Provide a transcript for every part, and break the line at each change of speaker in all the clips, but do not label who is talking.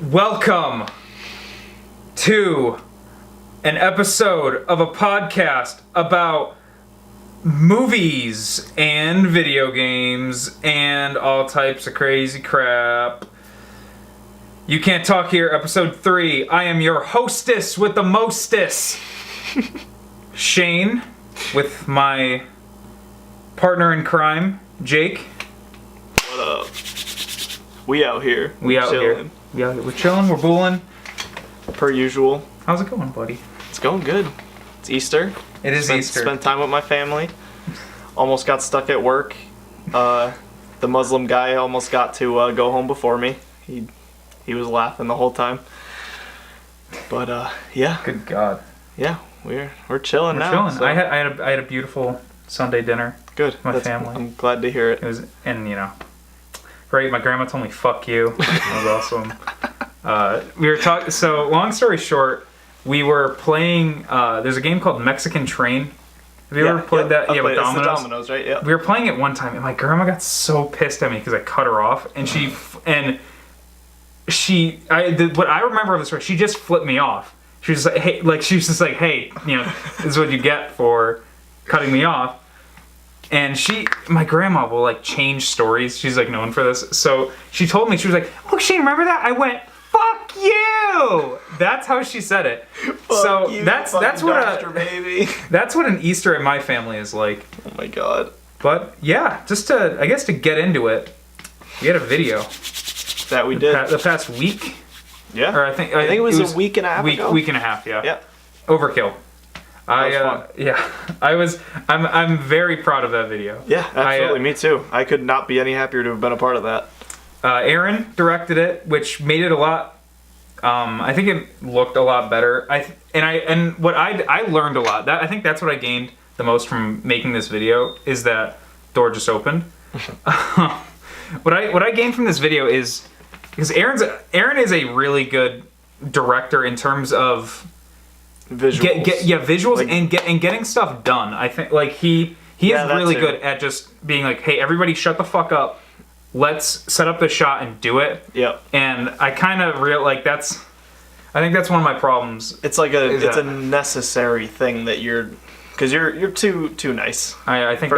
Welcome to an episode of a podcast about movies and video games and all types of crazy crap. You Can't Talk Here, episode 3. I am your hostess with the mostess, Shane, with my partner in crime, Jake.
What up? We out here.
We're chilling, we're booling.
Per usual.
How's it going, buddy?
It's going good. It's Easter.
It is Easter.
Spent time with my family. Almost got stuck at work. The Muslim guy almost got to go home before me. He was laughing the whole time. But yeah.
Good God.
Yeah, we're chilling now.
Chilling.
So.
I had a beautiful Sunday dinner.
Good.
With my family.
I'm glad to hear it.
It was, and right. My grandma told me "fuck you." That was awesome. We were talking. So long story short, we were playing. There's a game called Mexican Train. Have you ever played that? Yeah, with Domino's.
It's the Domino's, right? Yeah.
We were playing it one time, and my grandma got so pissed at me because I cut her off, and what I remember of the story, she just flipped me off. She was like, hey, this is what you get for cutting me off. And my grandma will change stories. She's known for this. So she told me, she was like, "Oh, Shane, remember that?" I went, "Fuck you!" That's how she said it. So that's what
baby.
That's what an Easter in my family is like.
Oh my God.
But yeah, just to get into it, we had a video.
That we did.
The past week.
Yeah.
Or I think
it was a week and a half ago.
Week and a half, yeah.
Yeah.
Overkill.
That was
fun. I'm very proud of that video.
Yeah, absolutely. Me too. I could not be any happier to have been a part of that.
Aaron directed it, which made it a lot. I think it looked a lot better. I learned a lot. I think that's what I gained the most from making this video is that door just opened. What I gained from this video is because Aaron is a really good director in terms of
visuals.
Visuals and getting stuff done. I think he is really good at just being like, "Hey, everybody, shut the fuck up. Let's set up the shot and do it."
Yep.
And I kind of I think that's one of my problems.
It's like a necessary thing that because you're too nice.
I think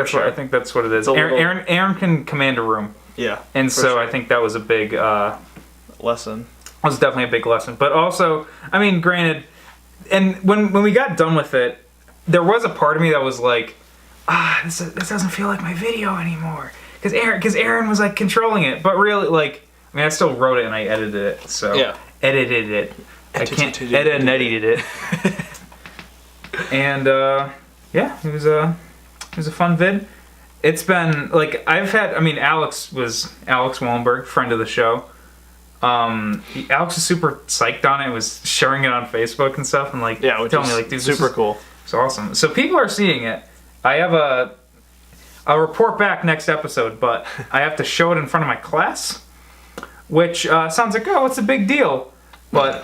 that's what it is. Aaron can command a room.
Yeah.
And so sure. I think that was a big
lesson.
It was definitely a big lesson. But also, granted, and when we got done with it, there was a part of me that was like, this doesn't feel like my video anymore. Because Aaron was controlling it. But really, I still wrote it and I edited it. So
yeah.
Edited it. I can't edit and edited it. And it was a fun vid. It's been Alex Wallenberg, friend of the show. Alex was super psyched on it. Was sharing it on Facebook and stuff, and telling me dude,
super cool.
It's awesome. So people are seeing it. I'll report back next episode, but I have to show it in front of my class, which sounds like it's a big deal. But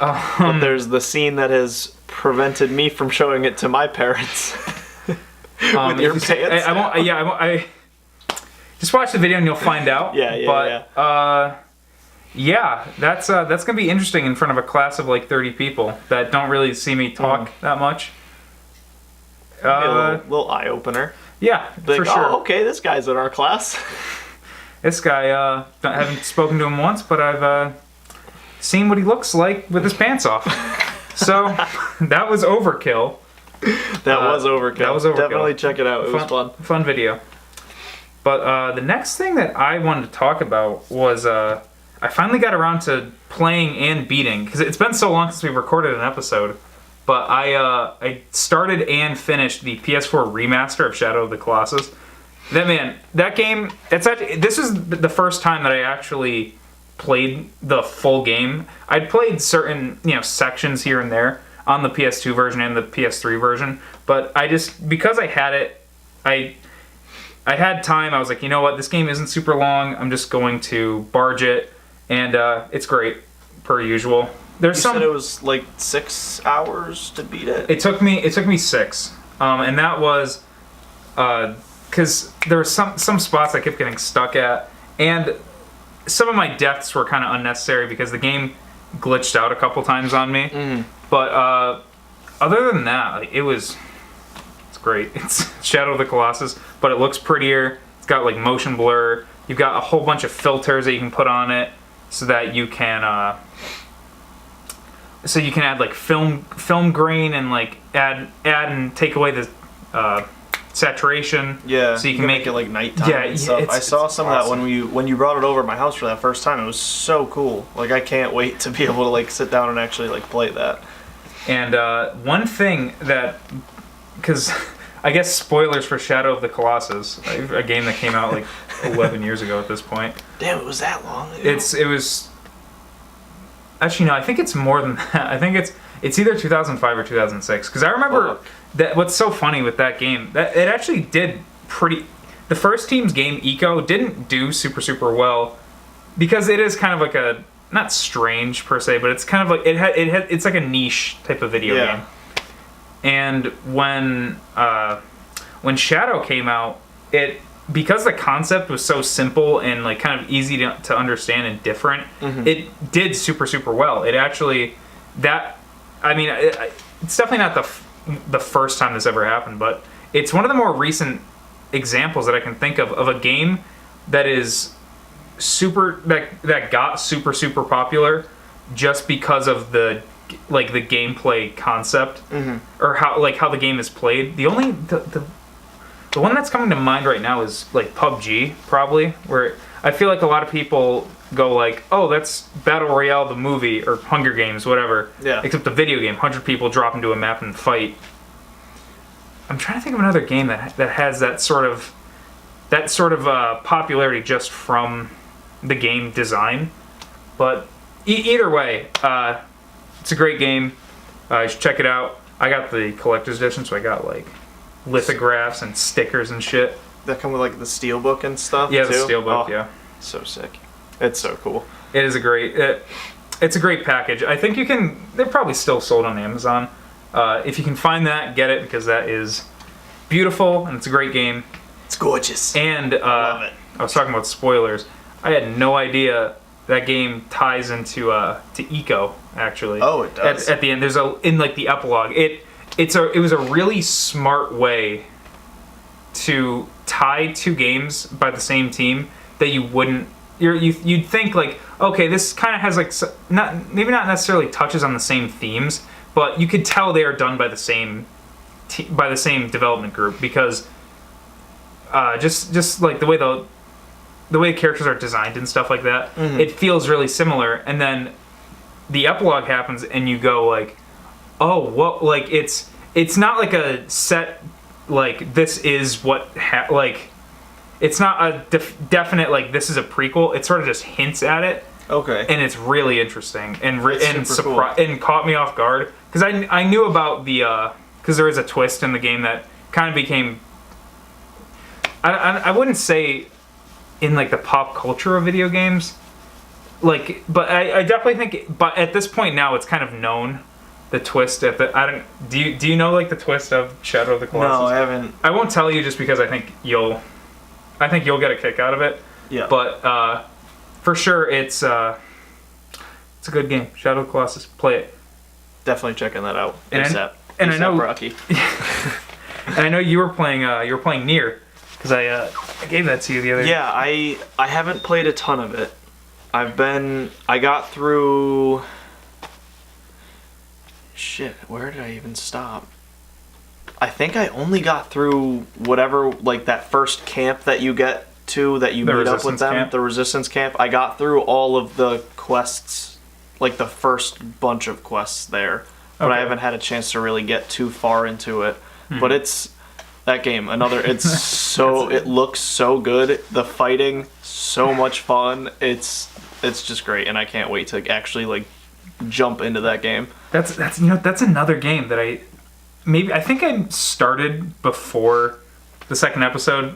there's the scene that has prevented me from showing it to my parents. With your pants.
I won't. I just watch the video and you'll find out. That's gonna be interesting in front of a class of 30 people that don't really see me talk that much.
A little eye opener.
Yeah, for sure.
Oh, okay, this guy's in our class.
This guy, I haven't spoken to him once, but I've seen what he looks like with his pants off. So that was overkill.
That was overkill. Definitely check it out. It was fun.
Fun video. But the next thing that I wanted to talk about was I finally got around to playing and beating, because it's been so long since we recorded an episode. But I started and finished the PS4 remaster of Shadow of the Colossus. That game, this is the first time that I actually played the full game. I'd played certain sections here and there on the PS2 version and the PS3 version, but because I had it, I had time. I was like, you know what, this game isn't super long. I'm just going to barge it, and it's great per usual.
You said it was 6 hours to beat it.
It took me 6, and that was because there were some spots I kept getting stuck at, and some of my deaths were kind of unnecessary because the game glitched out a couple times on me. But other than that, like, it's great. It's Shadow of the Colossus, but it looks prettier. It's got like motion blur. You've got a whole bunch of filters that you can put on it so that you can add like film grain and like add and take away the saturation.
Yeah,
so you can make
it like nighttime and stuff. I saw some
awesome.
of that when you brought it over to my house for that first time. It was so cool. Like I can't wait to be able to like sit down and actually like play that.
And one thing that, because I guess spoilers for Shadow of the Colossus, a game that came out like 11 years ago at this point.
Damn, it was that long ago.
It was. Actually, no. I think it's more than that. I think it's either 2005 or 2006. Because I remember that. What's so funny with that game, that it actually did pretty. The first team's game, Eco, didn't do super well, because it is kind of like a, not strange per se, but it's kind of like it's like a niche type of video game. And when Shadow came out, because the concept was so simple and like kind of easy to understand and different, it did super well. It actually, it's definitely not the first time this ever happened, but it's one of the more recent examples that I can think of a game that is that got super popular just because of the gameplay concept, or how the game is played. The one that's coming to mind right now is like PUBG, probably, where I feel like a lot of people go like, oh, that's Battle Royale the movie, or Hunger Games, whatever. Yeah. Except the video game, 100 people drop into a map and fight. I'm trying to think of another game that has that sort of popularity just from the game design. But either way, it's a great game. You should check it out. I got the collector's edition, so I got like lithographs and stickers and shit.
That come with like the steelbook and stuff.
Yeah,
too?
the steelbook. Yeah,
so sick. It's so cool.
It is it's a great package. I think they're probably still sold on Amazon. If you can find that, get it, because that is beautiful and it's a great game.
It's gorgeous.
And
love it.
I was talking about spoilers. I had no idea that game ties into to Eco, actually.
Oh, it does.
At the end, in like the epilogue, it was a really smart way to tie two games by the same team that you'd think like, okay, this kind of has like maybe not necessarily touches on the same themes, but you could tell they are done by the same development group, because just like the way the characters are designed and stuff like that, it feels really similar. And then the epilogue happens and you go like, oh, what? Like it's not like a set, like this is what like it's not a definite like this is a prequel. It sort of just hints at it.
Okay.
And it's really interesting and
cool.
and caught me off guard, because I knew about the because there is a twist in the game that kind of became, I wouldn't say in like the pop culture of video games, like, but I definitely think, but at this point now it's kind of known, the twist at the, do you know like the twist of Shadow of the Colossus?
No, I haven't.
I won't tell you just because I think you'll get a kick out of it.
Yeah.
But for sure it's a good game. Shadow of the Colossus, play it.
Definitely checking that out.
And I know
Rocky.
And I know you were playing Nier, because I gave that to you the other day.
Yeah, I haven't played a ton of it. I got through, shit, where did I even stop? I think I only got through whatever, like that first camp that you get to, that you meet up with them, camp. The Resistance camp. I got through all of the quests, like the first bunch of quests there. But I haven't had a chance to really get too far into it. But it's that game. It's so it looks so good. The fighting, so much fun. It's just great, and I can't wait to actually like jump into that game.
That's another game that I think I started before the second episode.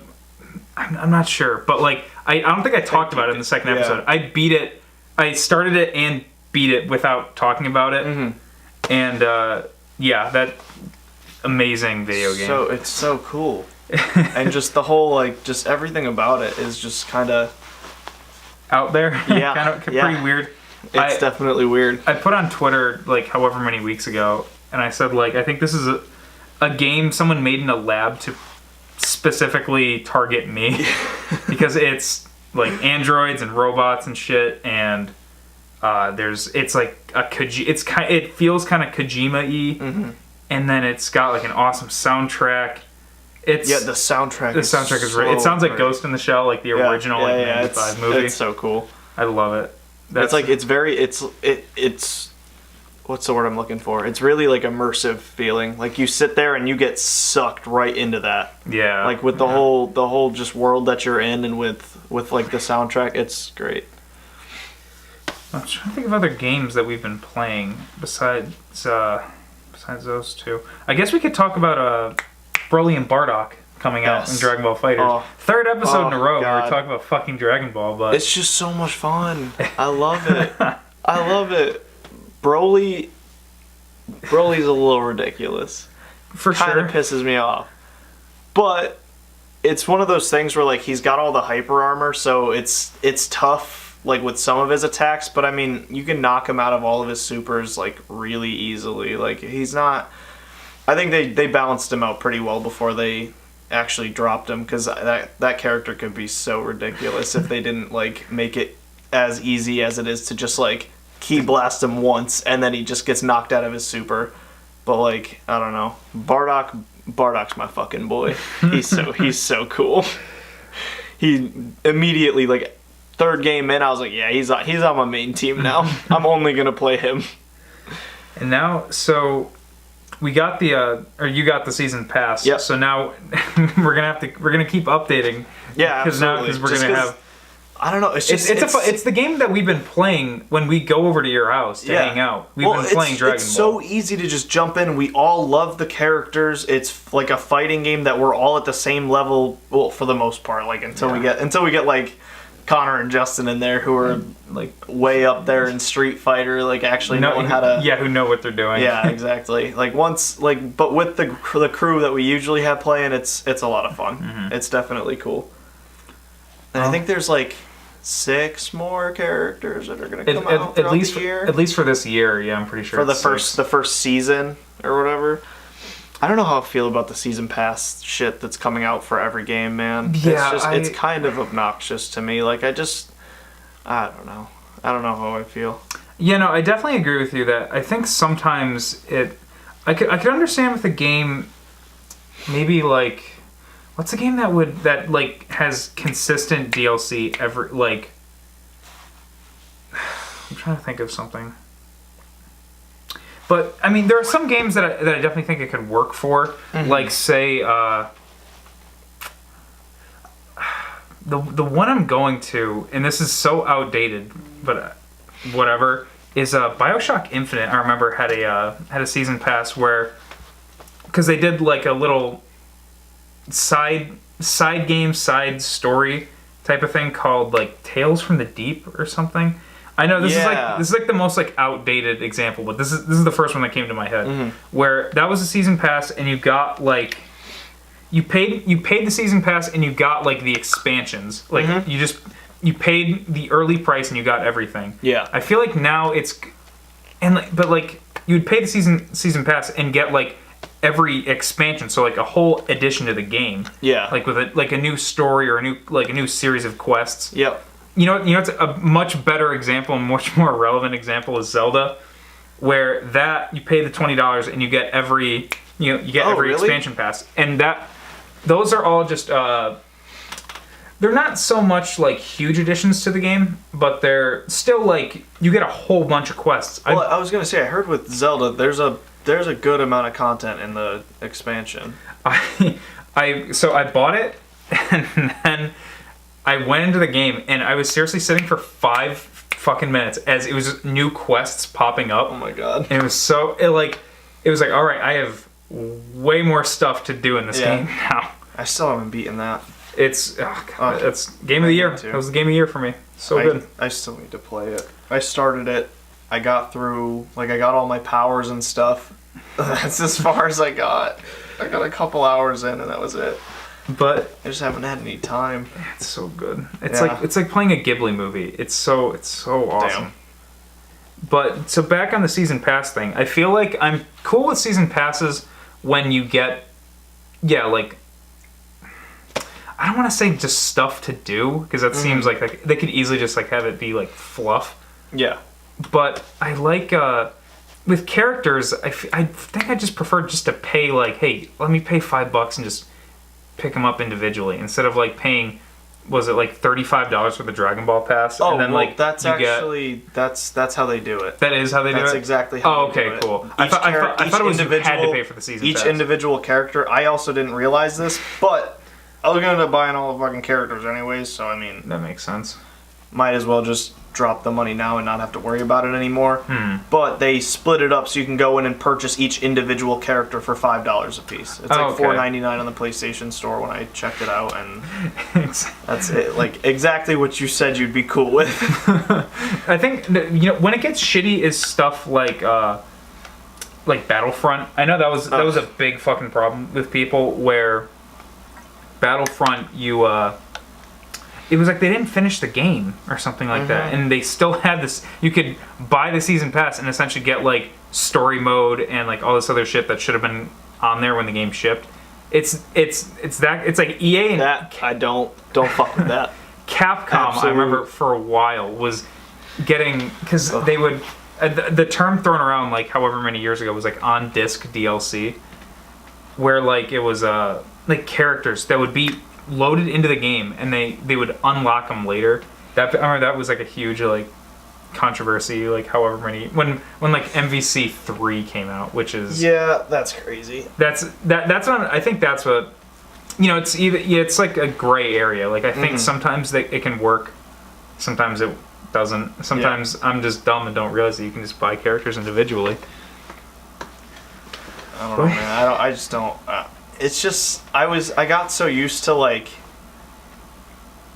I'm not sure, but like I don't think I talked about it in the second episode. I beat it. I started it and beat it without talking about it. And that amazing video game.
So it's so cool. And just the whole, like, just everything about it is just kind of
out there.
Yeah.
Kind of pretty weird.
It's definitely weird.
I put on Twitter like however many weeks ago, and I said like I think this is a game someone made in a lab to specifically target me because it's like androids and robots and shit, and it's like it feels kind of Kojima-y, and then it's got like an awesome soundtrack.
The soundtrack.
The soundtrack is great. It sounds like Ghost in the Shell, like the original like 95 movie.
It's so cool.
I love it.
It's what's the word I'm looking for? It's really like immersive feeling. Like you sit there and you get sucked right into that.
Yeah.
Like with the whole just world that you're in, and with like the soundtrack, it's great.
I'm trying to think of other games that we've been playing besides those two. I guess we could talk about Broly and Bardock coming out in Dragon Ball FighterZ. Third episode in a row where we're talking about fucking Dragon Ball, but
it's just so much fun. I love it. I love it. Broly's a little ridiculous.
For sure.
Kind of pisses me off. But it's one of those things where like he's got all the hyper armor, so it's tough like with some of his attacks, but I mean, you can knock him out of all of his supers like really easily. Like he's not I think they balanced him out pretty well before they actually dropped him, because that character could be so ridiculous if they didn't like make it as easy as it is to just like key blast him once and then he just gets knocked out of his super. But like, I don't know, Bardock's my fucking boy. He's so cool. He immediately, like, third game in, I was like, yeah, he's on my main team now. I'm only gonna play him.
And now, so we got you got the season pass.
Yep.
So now we're gonna keep updating.
Yeah, absolutely.
Because we're gonna have.
I don't know. It's just
it's the game that we've been playing when we go over to your house to hang out. We've been playing Dragon Ball.
It's so easy to just jump in. We all love the characters. It's like a fighting game that we're all at the same level. Well, for the most part, like until we get like Connor and Justin in there, who are like way up there in Street Fighter, like actually knowing how to
who know what they're doing.
Yeah, exactly. Like but with the crew that we usually have playing, it's a lot of fun. Mm-hmm. It's definitely cool. And I think there's like 6 more characters that are going to come out
at least
the year.
At least for this year, yeah, I'm pretty sure.
For the first season or whatever. I don't know how I feel about the season pass shit that's coming out for every game, man.
Yeah,
it's kind of obnoxious to me. Like I don't know. I don't know how I feel.
Yeah, no, I definitely agree with you that I think sometimes I could understand with a game maybe like what's a game that like has consistent DLC every like I'm trying to think of something. But I mean, there are some games that I definitely think it could work for, like say the one I'm going to, and this is so outdated, but whatever, is BioShock Infinite. I remember had a season pass where, because they did like a little side game, side story type of thing called like Tales from the Deep or something. I know this is like the most like outdated example, but this is the first one that came to my head, where that was a season pass and you got like you paid the season pass and you got like the expansions, like you paid the early price and you got everything.
Yeah,
I feel like now but like you would pay the season pass and get like every expansion, so like a whole addition to the game. Yeah, like with a new story or a new series of quests.
Yep.
You know, it's a much better example, a much more relevant example is Zelda, where that you pay the $20 and you get every expansion pass, and those are all just they're not so much like huge additions to the game, but they're still like you get a whole bunch of quests.
Well, I was gonna say I heard with Zelda there's a good amount of content in the expansion.
So I bought it and then I went into the game and I was seriously sitting for 5 fucking minutes as it was just new quests popping up.
Oh my god!
And it was like, all right, I have way more stuff to do in this game now.
I still haven't beaten that.
It's game of the year. That was the game of the year for me. So good.
I still need to play it. I started it. I got through. Like I got all my powers and stuff. That's as far as I got. I got a couple hours in and that was it.
But
I just haven't had any time.
It's so good. It's like playing a Ghibli movie. It's so awesome. But so back on the season pass thing, I feel like I'm cool with season passes when you get, like, I don't want to say just stuff to do, because that seems like they could easily just like have it be like fluff.
Yeah.
But I like with characters, I think I just prefer just to pay like, hey, let me pay $5 and just pick them up individually instead of like paying. Was it like $35 for the Dragon Ball pass?
Oh,
and then,
well,
like,
that's actually that's how they do it.
That is how they do it?
That's exactly how they do it.
Oh, okay, cool. I thought it was you had to pay for the season pass.
Each individual character, I also didn't realize this, but I was going to end up buying all the fucking characters anyways, so I mean...
That makes sense.
Might as well just drop the money now and not have to worry about it anymore. But they split it up so you can go in and purchase each individual character for $5 a piece. It's like $4.99 on the PlayStation Store when I checked it out, and that's it. Like exactly what you said you'd be cool with.
I think when it gets shitty is stuff like Battlefront. I know that was a big fucking problem with people where Battlefront it was like they didn't finish the game or something like that, and they still had this. You could buy the season pass and essentially get like story mode and like all this other shit that should have been on there when the game shipped. It's like EA and
that I don't fuck with that.
Capcom, I remember for a while was getting, because they would the term thrown around like however many years ago was like on disc DLC, where like it was like characters that would be loaded into the game and they would unlock them later. I remember that was like a huge like controversy, like however many when like MVC 3 came out, which is
that's crazy.
That's what I think. That's what it's like a gray area. Like I think sometimes it can work, sometimes it doesn't. Sometimes I'm just dumb and don't realize that you can just buy characters individually.
I don't know, man. I just don't. It's just I got so used to like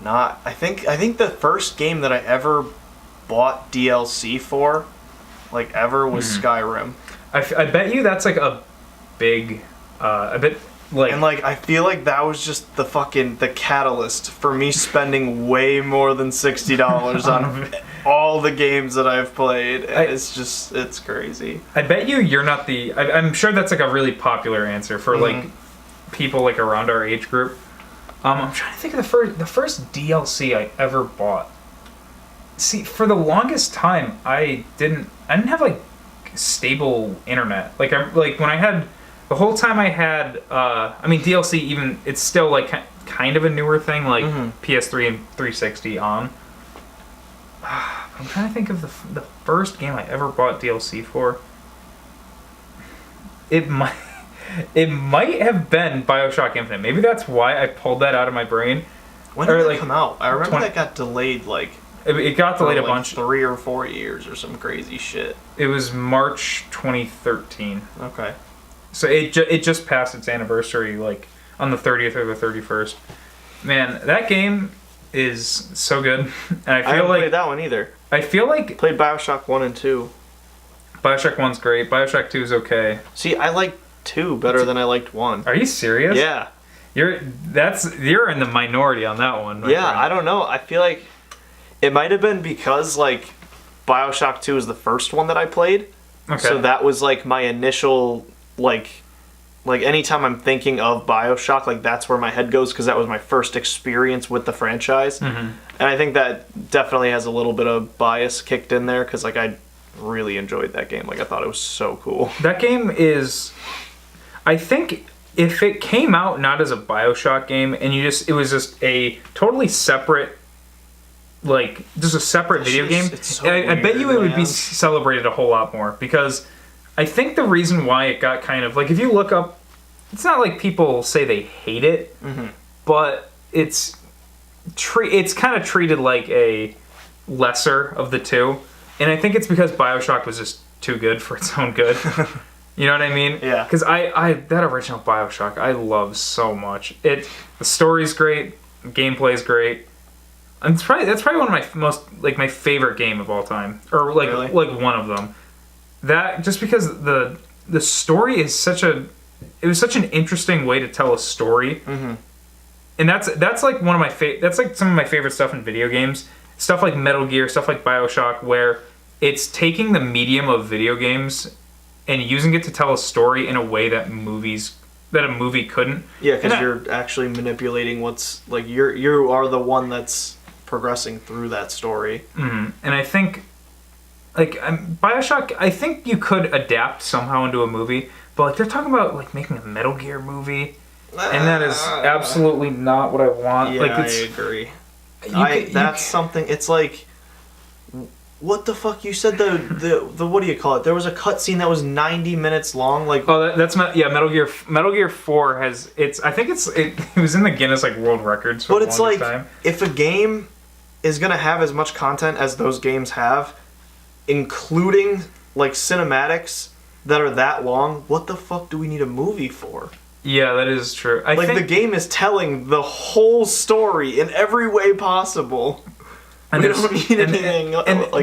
not. I think the first game that I ever bought DLC for, like ever, was Skyrim.
I bet you that's like a big, a bit like.
And like I feel like that was just the catalyst for me spending way more than $60 on all the games that I've played. It's crazy.
I bet you're not the. I'm sure that's like a really popular answer for like people like around our age group. I'm trying to think of the first DLC I ever bought. See, for the longest time, I didn't have like stable internet. Like when I had the whole time I had. I mean, DLC even it's still like kind of a newer thing, like PS3 and 360 on. I'm trying to think of the first game I ever bought DLC for. It might have been BioShock Infinite. Maybe that's why I pulled that out of my brain.
When did it come out? I remember that got delayed like...
It got delayed a bunch.
3 or 4 years or some crazy shit.
It was March 2013.
Okay.
So it just passed its anniversary like on the 30th or the 31st. Man, that game is so good. And I
haven't played that one either.
I feel like...
Played BioShock 1 and 2.
BioShock 1's great. BioShock 2 is okay.
See, I like 2 better than I liked 1.
Are you serious?
Yeah.
You're in the minority on that one.
Yeah, friend. I don't know. I feel like it might have been because like BioShock 2 is the first one that I played. Okay. So that was like my initial like anytime I'm thinking of BioShock, like that's where my head goes because that was my first experience with the franchise. And I think that definitely has a little bit of bias kicked in there because like I really enjoyed that game. Like I thought it was so cool.
That game is, I think if it came out not as a BioShock game and it was just a totally separate, like just a separate video game, so I bet you it would be celebrated a whole lot more because I think the reason why it got kind of like, if you look up, it's not like people say they hate it, but it's kind of treated like a lesser of the two. And I think it's because BioShock was just too good for its own good. You know what I mean? Yeah. Because I that original BioShock I love so much. The story's great, the gameplay's great. And that's probably one of my most like my favorite game of all time, or like really? Like one of them. That just because the story is such an interesting way to tell a story. And that's like one of my that's like some of my favorite stuff in video games. Stuff like Metal Gear, stuff like BioShock, where it's taking the medium of video games and using it to tell a story in a way that a movie couldn't.
Yeah, because you're actually manipulating what's like you are the one that's progressing through that story.
Mm-hmm. And I think like BioShock, I think you could adapt somehow into a movie, but like they're talking about like making a Metal Gear movie, and that is absolutely not what I want.
Yeah,
like
I agree. That's something. It's like, what the fuck? You said the what do you call it? There was a cutscene that was 90 minutes long. Like,
that's Metal Gear. Metal Gear 4 has I think it was in the Guinness like World Records for
but
the
it's
longest
like
time.
If a game is gonna have as much content as those games have, including like cinematics that are that long, what the fuck do we need a movie for?
Yeah, that is true. I think
the game is telling the whole story in every way possible.
And
we don't need anything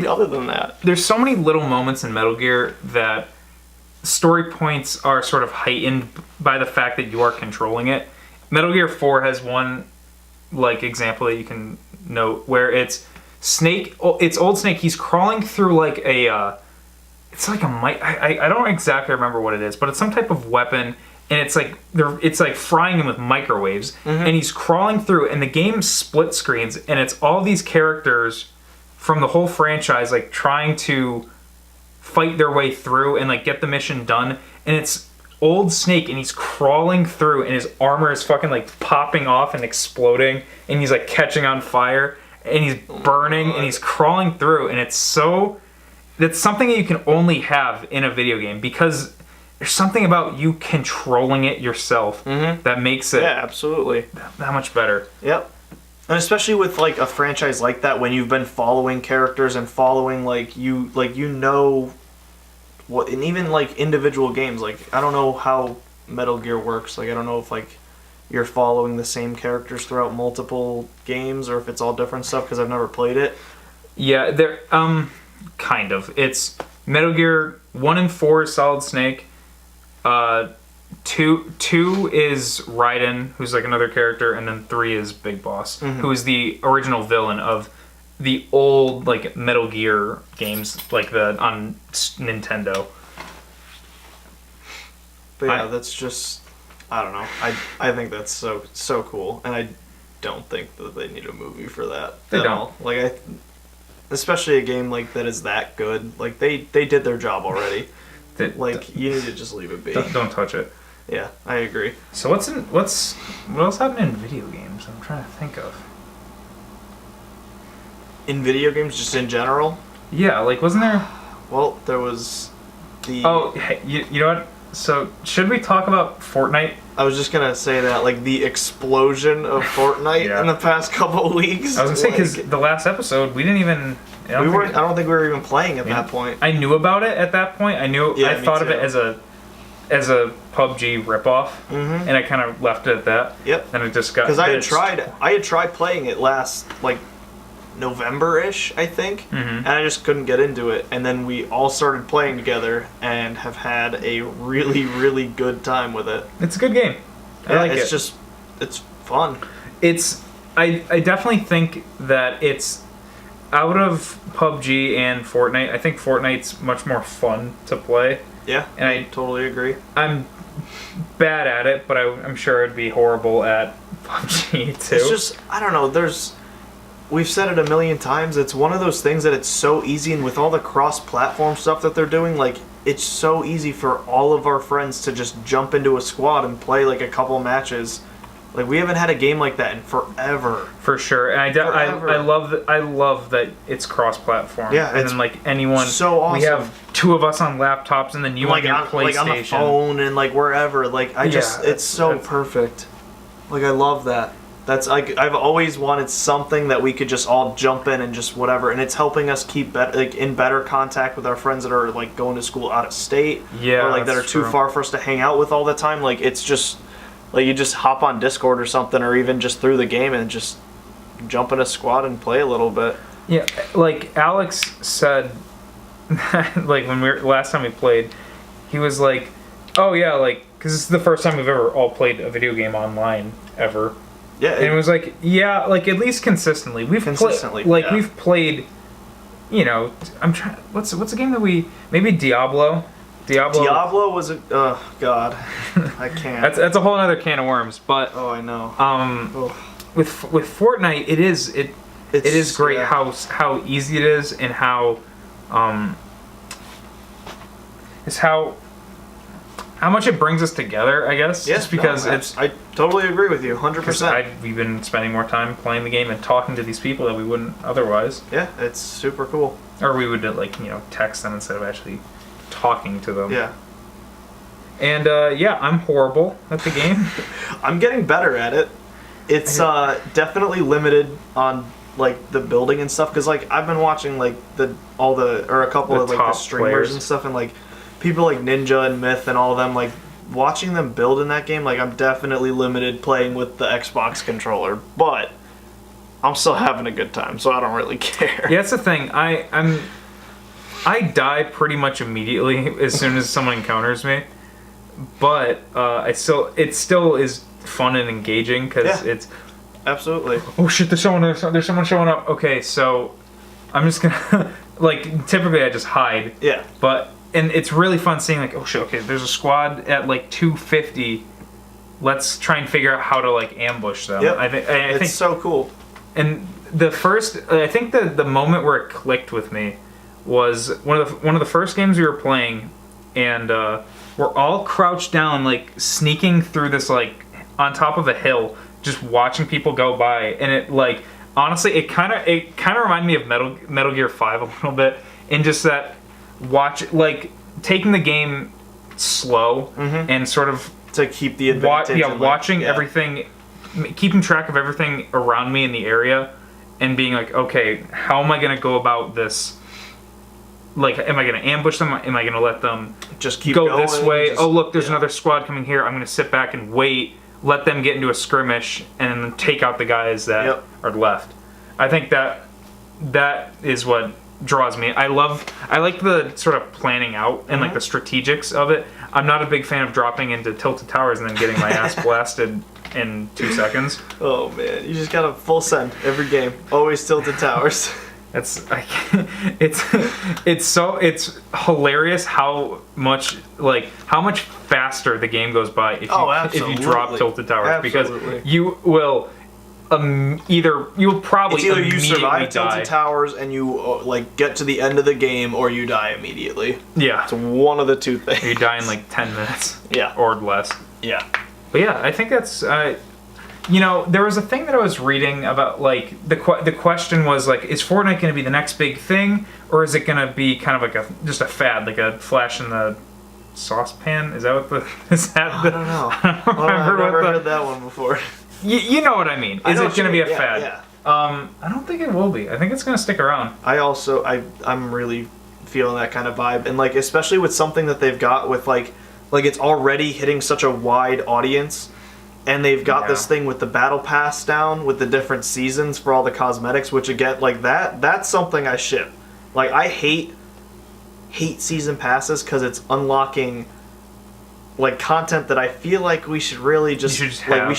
other than that.
There's so many little moments in Metal Gear that story points are sort of heightened by the fact that you are controlling it. Metal Gear 4 has one like example that you can note where it's Snake. It's Old Snake. He's crawling through like it's like a I don't exactly remember what it is, but it's some type of weapon. And it's like frying him with microwaves, and he's crawling through, and the game split screens, and it's all these characters from the whole franchise like trying to fight their way through and like get the mission done, and it's Old Snake, and he's crawling through, and his armor is fucking like popping off and exploding, and he's like catching on fire, and he's burning, and he's crawling through, and it's something that you can only have in a video game because there's something about you controlling it yourself that makes it
absolutely
that much better.
Yep. And especially with like a franchise like that, when you've been following characters and following you know what, and even like individual games, like I don't know how Metal Gear works. Like I don't know if like you're following the same characters throughout multiple games or if it's all different stuff because I've never played it.
Yeah, they're kind of. It's Metal Gear 1 and 4 is Solid Snake. Two is Raiden, who's like another character, and then 3 is Big Boss, who is the original villain of the old like Metal Gear games, like on Nintendo.
But yeah, that's just I don't know. I think that's so cool, and I don't think that they need a movie for that.
They
at
don't.
all. Like especially a game like that is that good. Like they did their job already. You need to just leave it be.
Don't touch it.
Yeah, I agree.
So what else happened in video games? I'm trying to think of.
In video games, just in general?
Yeah, like wasn't there?
Well, there was the.
Oh, hey, you know what? So should we talk about Fortnite?
I was just gonna say that, like the explosion of Fortnite in the past couple of weeks.
I was gonna say because the last episode we didn't even.
I don't think we were even playing at that point.
I knew about it at that point. I thought of it as a PUBG ripoff, and I kind of left it at that.
Yep.
And it just got
because I had tried playing it last like November-ish, I think, and I just couldn't get into it. And then we all started playing together and have had a really, really good time with it.
It's a good game. I like it.
It's fun.
I definitely think that it's out of PUBG and Fortnite. I think Fortnite's much more fun to play.
Yeah,
and I
totally agree.
I'm bad at it, but I'm sure it'd be horrible at PUBG too.
It's just I don't know. We've said it a million times. It's one of those things that it's so easy, and with all the cross-platform stuff that they're doing, like it's so easy for all of our friends to just jump into a squad and play like a couple matches. Like we haven't had a game like that in forever.
For sure, and I love that it's cross-platform.
Yeah,
and then like anyone.
So awesome.
We have 2 of us on laptops, and then you on your PlayStation,
like on the phone and like wherever. Like it's so perfect. Like I love that. That's I've always wanted something that we could just all jump in and just whatever, and it's helping us keep in better contact with our friends that are like going to school out of state, or like that are too far for us to hang out with all the time. Like it's just like you just hop on Discord or something, or even just through the game and just jump in a squad and play a little bit.
Yeah, like Alex said, like when last time we played, he was like, "Oh yeah, like because this is the first time we've ever all played a video game online ever."
Yeah,
and it was like, yeah, like at least consistently. We've played you know, I'm trying. What's a game that we maybe Diablo.
Diablo was a oh god, I can't.
That's a whole other can of worms. But
Oh, I know.
with Fortnite, it is great
yeah.
how easy it is and how much it brings us together. I guess just because
I totally agree with you, 100%.
We've been spending more time playing the game and talking to these people that we wouldn't otherwise.
Yeah, it's super cool.
Or we would text them instead of actually talking to them.
Yeah.
And I'm horrible at the game.
I'm getting better at it. It's definitely limited on like the building and stuff because like I've been watching like a couple of like the streamers
players
and stuff and like people like Ninja and Myth and all of them, like watching them build in that game, like I'm definitely limited playing with the Xbox controller, but I'm still having a good time, so I don't really care.
Yeah, that's the thing. I die pretty much immediately as soon as someone encounters me, but it still is fun and engaging because it's
absolutely.
Oh shit! There's someone showing up. Okay, so I'm just gonna like typically I just hide.
Yeah.
And it's really fun seeing like, oh shit, okay, there's a squad at like 250. Let's try and figure out how to like ambush them.
Yep.
I think
it's so cool.
And I think the moment where it clicked with me was one of the first games we were playing, and we're all crouched down, like sneaking through this like on top of a hill, just watching people go by, and it like honestly, it kind of reminded me of Metal Gear 5 a little bit, in just that taking the game slow and sort of
to keep the advantage.
Watching everything, keeping track of everything around me in the area, and being like, okay, how am I going to go about this? Like, am I going to ambush them? Am I going to let them
just keep
go
going,
this way? Oh, look, there's another squad coming here. I'm going to sit back and wait, let them get into a skirmish, and then take out the guys that are left. I think that is what draws me. I like the sort of planning out and like the strategics of it. I'm not a big fan of dropping into tilted towers and then getting my ass blasted in 2 seconds.
Oh man, you just got a full send every game. Always tilted towers.
It's hilarious how much faster the game goes by if you drop tilted towers, because you will probably
either you survive
die.
tilted towers and you get to the end of the game, or you die immediately.
Yeah,
it's one of the two things.
You die in like 10 minutes.
Yeah,
or less.
Yeah,
but yeah, I think that's. There was a thing that I was reading about, like, the question was, like, is Fortnite going to be the next big thing, or is it going to be kind of like just a fad, like a flash in the saucepan? Is that what is that?
I don't know. I've never heard that one before.
You know what I mean. Is it going to be a fad?
Yeah.
I don't think it will be. I think it's going to stick around.
I'm really feeling that kind of vibe, and like especially with something that they've got with like it's already hitting such a wide audience. And they've got this thing with the battle pass down with the different seasons for all the cosmetics, which again, like that's something I ship. Like I hate season passes because it's unlocking like content that I feel like we should really just from unlock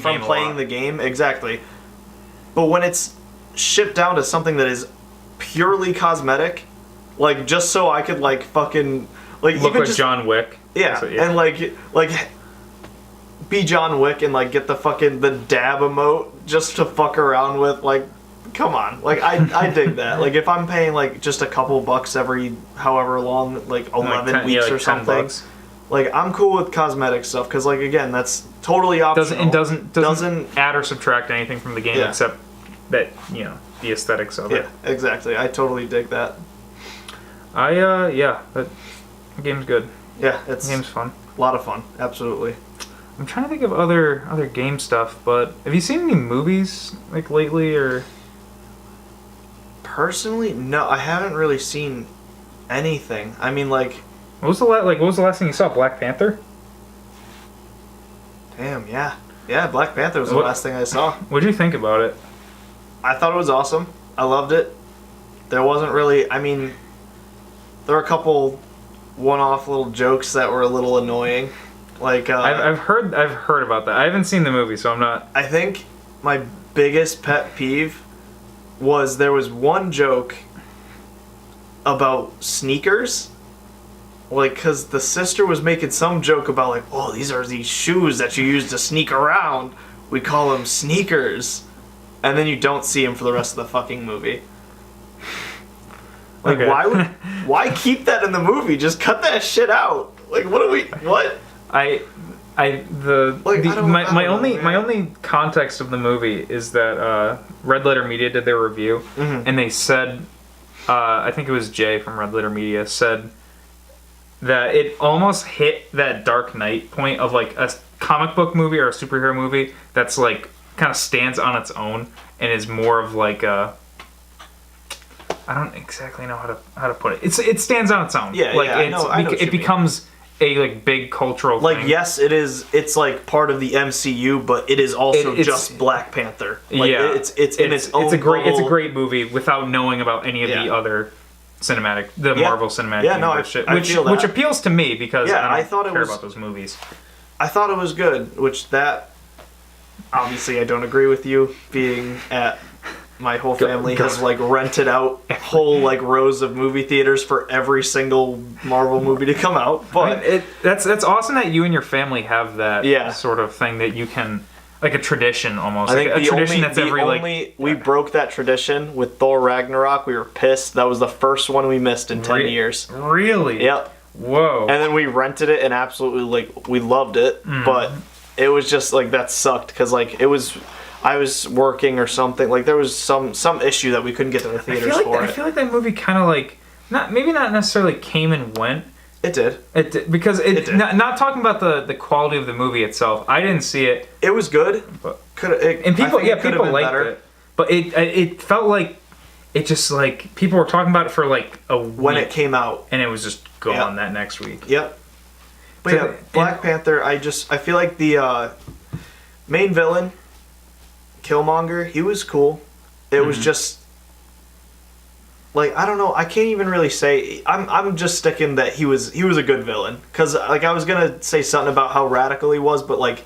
from playing the game. Exactly. But when it's shipped down to something that is purely cosmetic, like just so I could like fucking like
look like John Wick.
Yeah, and like be John Wick and like get the dab emote just to fuck around with. Like, come on, like I dig that. Like if I'm paying like just a couple bucks every however long, like 11 weeks or something, like I'm cool with cosmetic stuff because like again that's totally optional.
Doesn't add or subtract anything from the game except that the aesthetics of it.
Yeah, exactly. I totally dig that.
The game's good.
Yeah,
the game's fun.
A lot of fun, absolutely.
I'm trying to think of other game stuff, but have you seen any movies like lately or?
Personally, no, I haven't really seen anything. I mean, like,
what was the last thing you saw? Black Panther?
Damn, yeah, Black Panther was the last thing I saw.
What'd you think about it?
I thought it was awesome. I loved it. There wasn't really, I mean, there were a couple one-off little jokes that were a little annoying. Like I've
heard about that. I haven't seen the movie, so I'm not.
I think my biggest pet peeve was there was one joke about sneakers. Like, because the sister was making some joke about, like, oh, these are these shoes that you use to sneak around. We call them sneakers. And then you don't see him for the rest of the fucking movie. Like,
Okay.
why keep that in the movie? Just cut that shit out. Like, what?
My only context of the movie is that Red Letter Media did their review, and they said, I think it was Jay from Red Letter Media said that it almost hit that Dark Knight point of like a comic book movie or a superhero movie that's like kind of stands on its own and is more of like a, I don't exactly know how to put it. It stands on its own.
Yeah,
like
I know what you
it becomes a like big cultural
like
thing.
yes, it is. It's like part of the MCU, but it is also
It's
just Black Panther. Like,
yeah,
it's in its own.
It's a
bubble.
great movie without knowing about any of the other Marvel cinematic universe shit,
I feel that.
which appeals to me because I
thought
don't
it
care
was-
about those movies.
I thought it was good, which that obviously I don't agree with you being at my whole family has like rented out whole like rows of movie theaters for every single Marvel movie to come out. But
I mean, that's awesome that you and your family have that sort of thing that you can like a tradition almost.
I think
like a tradition that's every
we broke that tradition with Thor Ragnarok. We were pissed. That was the first one we missed in 10 years.
Really?
Yep.
Whoa.
And then we rented it and absolutely like we loved it, but it was just like that sucked because like I was working or something. Like there was some issue that we couldn't get to the theaters for it.
I feel like that movie kind of like not necessarily came and went.
It did.
It did, because it did. Not talking about the quality of the movie itself. I didn't see it.
It was good.
But
People
liked
better.
it. But it felt like it just like people were talking about it for like a week
when it came out,
and it was just gone that next week.
Yep. But yeah, Black Panther. I feel like the main villain, Killmonger, he was cool. It was just like I don't know. I can't even really say. I'm just sticking that he was a good villain because like I was gonna say something about how radical he was, but like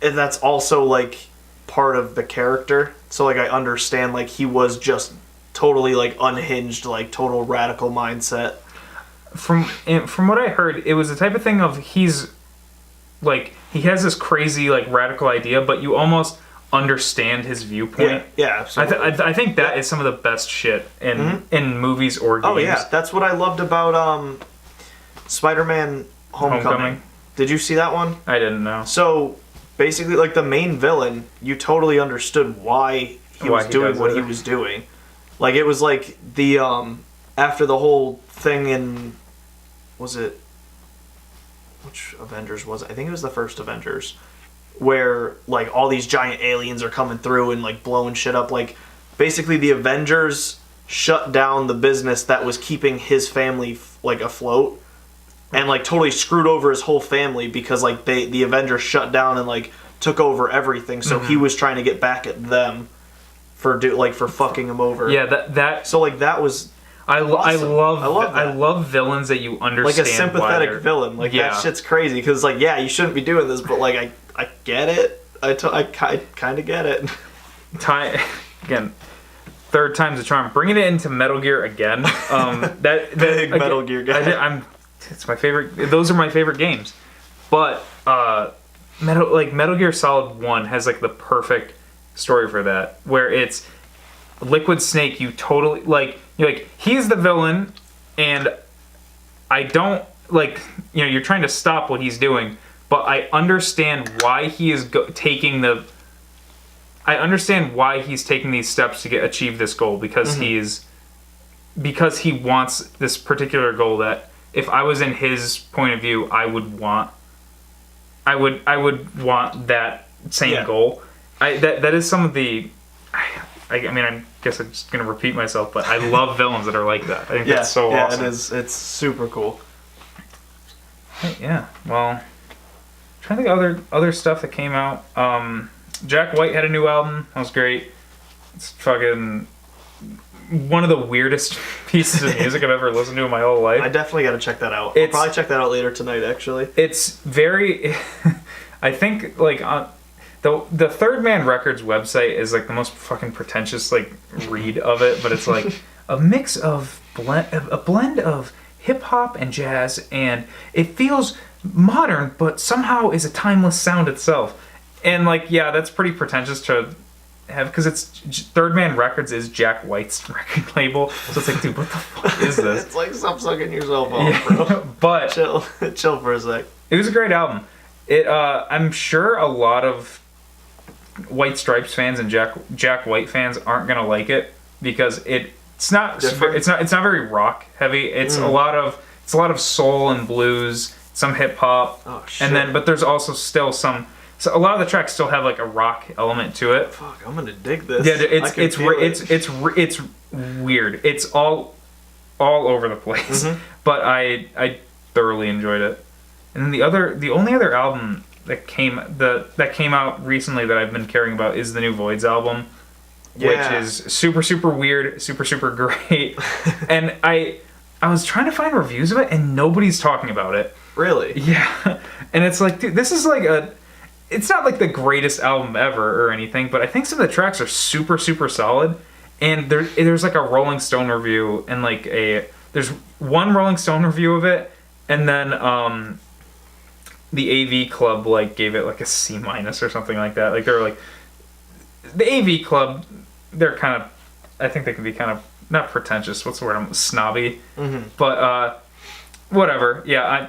and that's also like part of the character. So like I understand like he was just totally like unhinged, like total radical mindset.
From what I heard, it was the type of thing of he's like he has this crazy like radical idea, but you almost understand his viewpoint.
Yeah, absolutely.
I think that is some of the best shit in movies or games.
Oh yeah, that's what I loved about Spider-Man Homecoming. Did you see that one?
I didn't know.
So basically, like the main villain, you totally understood why he was doing what he was doing. Like it was like the after the whole thing in which Avengers was it? I think it was the first Avengers, where like all these giant aliens are coming through and like blowing shit up. Like basically the Avengers shut down the business that was keeping his family like afloat, and like totally screwed over his whole family because like the Avengers shut down and like took over everything. So he was trying to get back at them for fucking him over.
Yeah, that.
So like that was.
I love
that.
I love villains that you understand.
Like a sympathetic villain. Like that shit's crazy because like you shouldn't be doing this, but like I get it. I kind of get it.
Again, third time's a charm. Bringing it into Metal Gear again.
Big Metal Gear guy.
It's my favorite. Those are my favorite games. But Metal Gear Solid 1 has like the perfect story for that, where it's Liquid Snake. You totally like. You're like, he's the villain, and I don't, like, you're trying to stop what he's doing, but I understand why he is taking these steps to achieve this goal, because because he wants this particular goal that, if I was in his point of view, I would want that same goal. That is some of the... I mean, I guess I'm just going to repeat myself, but I love villains that are like that. I think that's so awesome.
Yeah, it is. It's super cool.
Yeah, well, I'm trying to think of other stuff that came out. Jack White had a new album. That was great. It's fucking one of the weirdest pieces of music I've ever listened to in my whole life.
I definitely got to check that out. I'll probably check that out later tonight, actually.
It's very... I think, like... the Third Man Records website is like the most fucking pretentious like read of it, but it's like a mix of a blend of hip hop and jazz, and it feels modern, but somehow is a timeless sound itself. And like, yeah, that's pretty pretentious to have, because it's Third Man Records is Jack White's record label, so it's like, dude, what the fuck is this?
It's like, stop sucking yourself off, bro.
But
chill for a sec.
it was a great album. I'm sure a lot of White Stripes fans and Jack White fans aren't gonna like it, because it's not very rock heavy. It's a lot of soul and blues, some hip hop, but there's also still some. So a lot of the tracks still have like a rock element to it.
Fuck, I'm gonna dig this.
Yeah, it's weird. It's all over the place. But I thoroughly enjoyed it. And then the only other album that came out recently that I've been caring about is the new Voids album, which is super super weird, super super great. And I was trying to find reviews of it, and nobody's talking about it.
Really?
Yeah. And it's like, dude, this is like it's not like the greatest album ever or anything, but I think some of the tracks are super, super solid. And there's like a Rolling Stone review, and like there's one Rolling Stone review of it, and then the AV Club like gave it like a C- or something like that. Like they're like, the AV Club, they're kind of, I think they can be kind of not pretentious. What's the word? Snobby. But whatever. Yeah,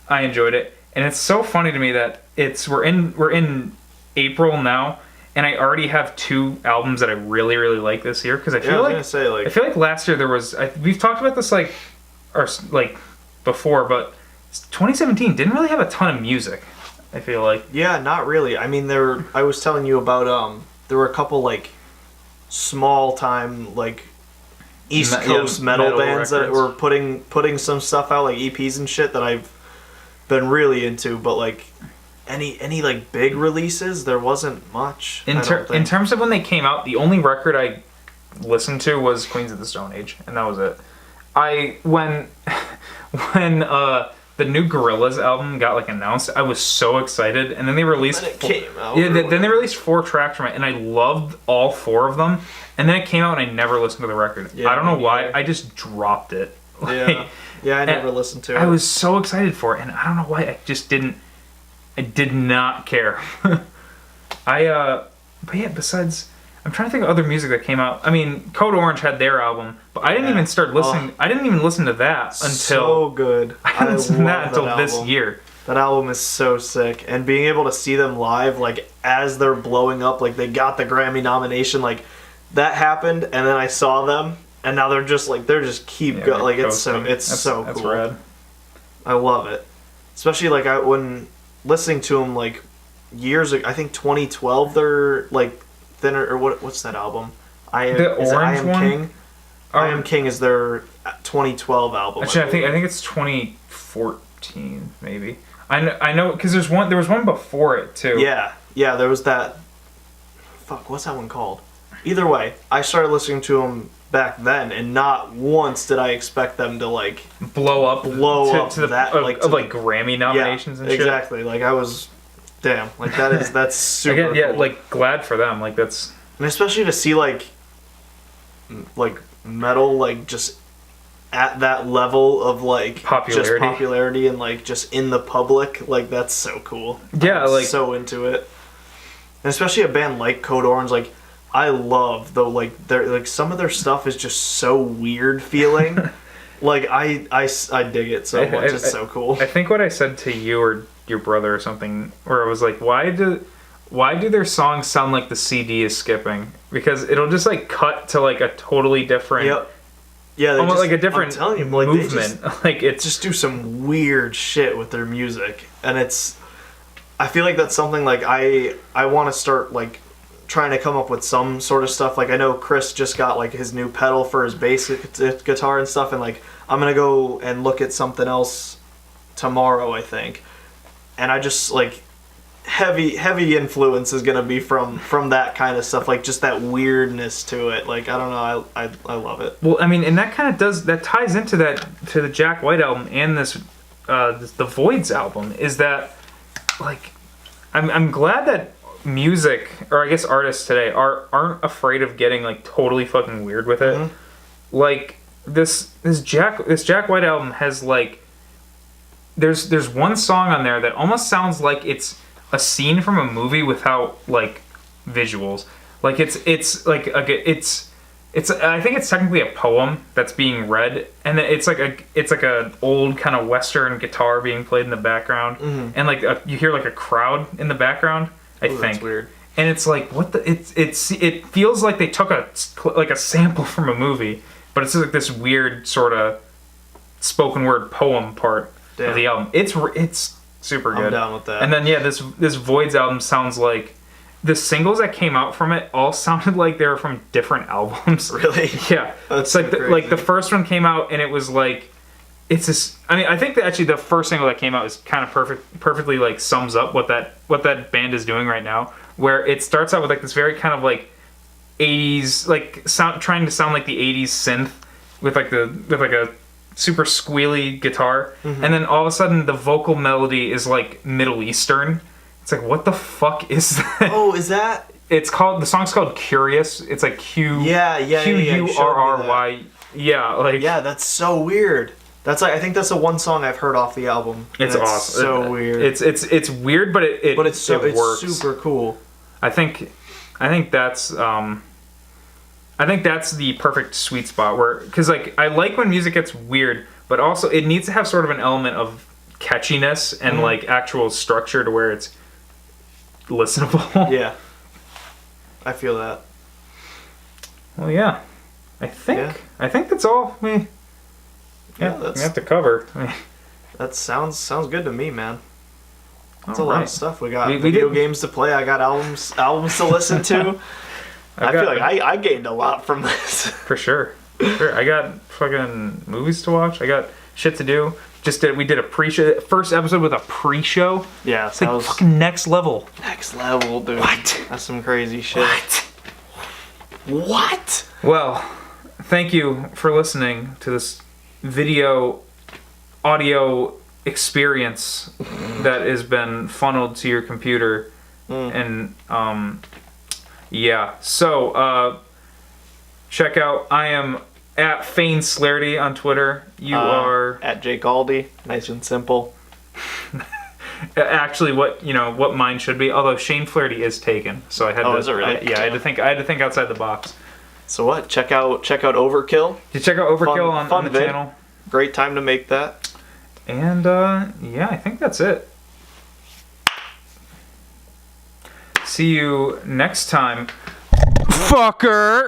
I enjoyed it. And it's so funny to me that we're in April now, and I already have 2 albums that I really really like this year, because I feel like last year there was we've talked about this like before, but 2017 didn't really have a ton of music. I feel like
not really. I mean, I was telling you about there were a couple like small time like East Coast metal bands that were putting some stuff out, like EPs and shit, that I've been really into, but like any like big releases, there wasn't much.
In terms of when they came out, the only record I listened to was Queens of the Stone Age, and that was it. When the new Gorillaz album got like announced, I was so excited, and then they released then they released 4 tracks from it, and I loved all 4 of them, and then it came out and I never listened to the record. I don't know why, I just dropped it.
I never listened to it.
I was so excited for it, and I don't know why, I did not care. But yeah, besides, I'm trying to think of other music that came out. I mean, Code Orange had their album, but I didn't even start listening. I didn't even listen to that until
so good.
I didn't listen to that until this year.
That album is so sick, and being able to see them live, like as they're blowing up, like they got the Grammy nomination, like that happened, and then I saw them, and now they're just keep going. Like it's so cool.
That's rad.
I love it, especially like when listening to them like years ago. I think 2012. They're like thinner, or what's that album? I Am King. I Am King is their 2012 album.
Actually, I think it's 2014 maybe. I know because there was one before it too.
Yeah, there was that. Fuck, what's that one called? Either way, I started listening to them back then, and not once did I expect them to like
blow up
to the
that like Grammy nominations and shit.
Exactly. Like I was, damn. Like that's super.
Yeah,
cool.
like glad for them. Like that's.
And especially to see like metal like just at that level of like popularity and like just in the public, like that's so cool.
Yeah,
I'm
like
so into it. And especially a band like Code Orange, like I love though, like their like some of their stuff is just so weird feeling. Like I dig it so much. It's so cool.
I think what I said to you or your brother or something, where I was like, why do their songs sound like the CD is skipping? Because it'll just like cut to like a totally different.
Yep. Yeah,
almost like a different movement. Like it's
just do some weird shit with their music, and I feel like that's something like I want to start like trying to come up with some sort of stuff. Like I know Chris just got like his new pedal for his bass guitar and stuff, and like I'm gonna go and look at something else tomorrow, I think. And I just like heavy influence is gonna be from that kind of stuff, like just that weirdness to it. Like I don't know, I love it.
Well, I mean, and that kind of ties into the Jack White album and this the Voids album, is that like I'm glad that music, or I guess artists today, aren't afraid of getting like totally fucking weird with it. Like this Jack White album has like there's one song on there that almost sounds like it's a scene from a movie without like visuals. Like it's I think it's technically a poem that's being read, and it's like a old kind of Western guitar being played in the background, and like you hear like a crowd in the background. I think
that's weird.
And it's like what the it feels like they took a sample from a movie, but it's like this weird sort of spoken word poem part of the album. It's super good.
I'm down with that.
And then this Voids album sounds like the singles that came out from it all sounded like they were from different albums.
Really?
Yeah.
That's
it's like the first one came out and it was like it's this. I mean, I think that actually the first single that came out is kind of perfectly like sums up what that band is doing right now. Where it starts out with like this very kind of like 80s like trying to sound like the 80s synth with like a super squealy guitar, and then all of a sudden the vocal melody is like Middle Eastern. It's like, what the fuck is that?
Oh, is that?
The song's called Curious. It's like Q U R R Y. Yeah, like
yeah, that's so weird. That's like I think that's the one song I've heard off the album.
It's awesome.
So weird.
It's weird, but it works.
It's super cool.
I think that's the perfect sweet spot where, because like I like when music gets weird, but also it needs to have sort of an element of catchiness and like actual structure to where it's listenable.
Yeah, I feel that.
Well, yeah, I think that's all we have to cover.
That sounds good to me, man. That's a
All
lot
right.
of stuff. We got
We
video
did-
games to play. I got albums to listen to. I feel like I gained a lot from this.
For sure. I got fucking movies to watch. I got shit to do. We did a pre-show, first episode with a pre-show.
Yeah,
It's like fucking next level.
next level, dude.
What?
That's some crazy shit. What?
Well, thank you for listening to this audio experience that has been funneled to your computer. And so check out, I am at Fane Slarety on Twitter. You are
at Jake Aldi. Nice and simple.
actually what mine should be, although Shane Flaherty is taken, so I had to
is it really?
I had to think outside the box.
So what? Check out Overkill.
You check out Overkill on the
vid.
channel.
Great time to make that.
And I think that's it. See you next time, fucker.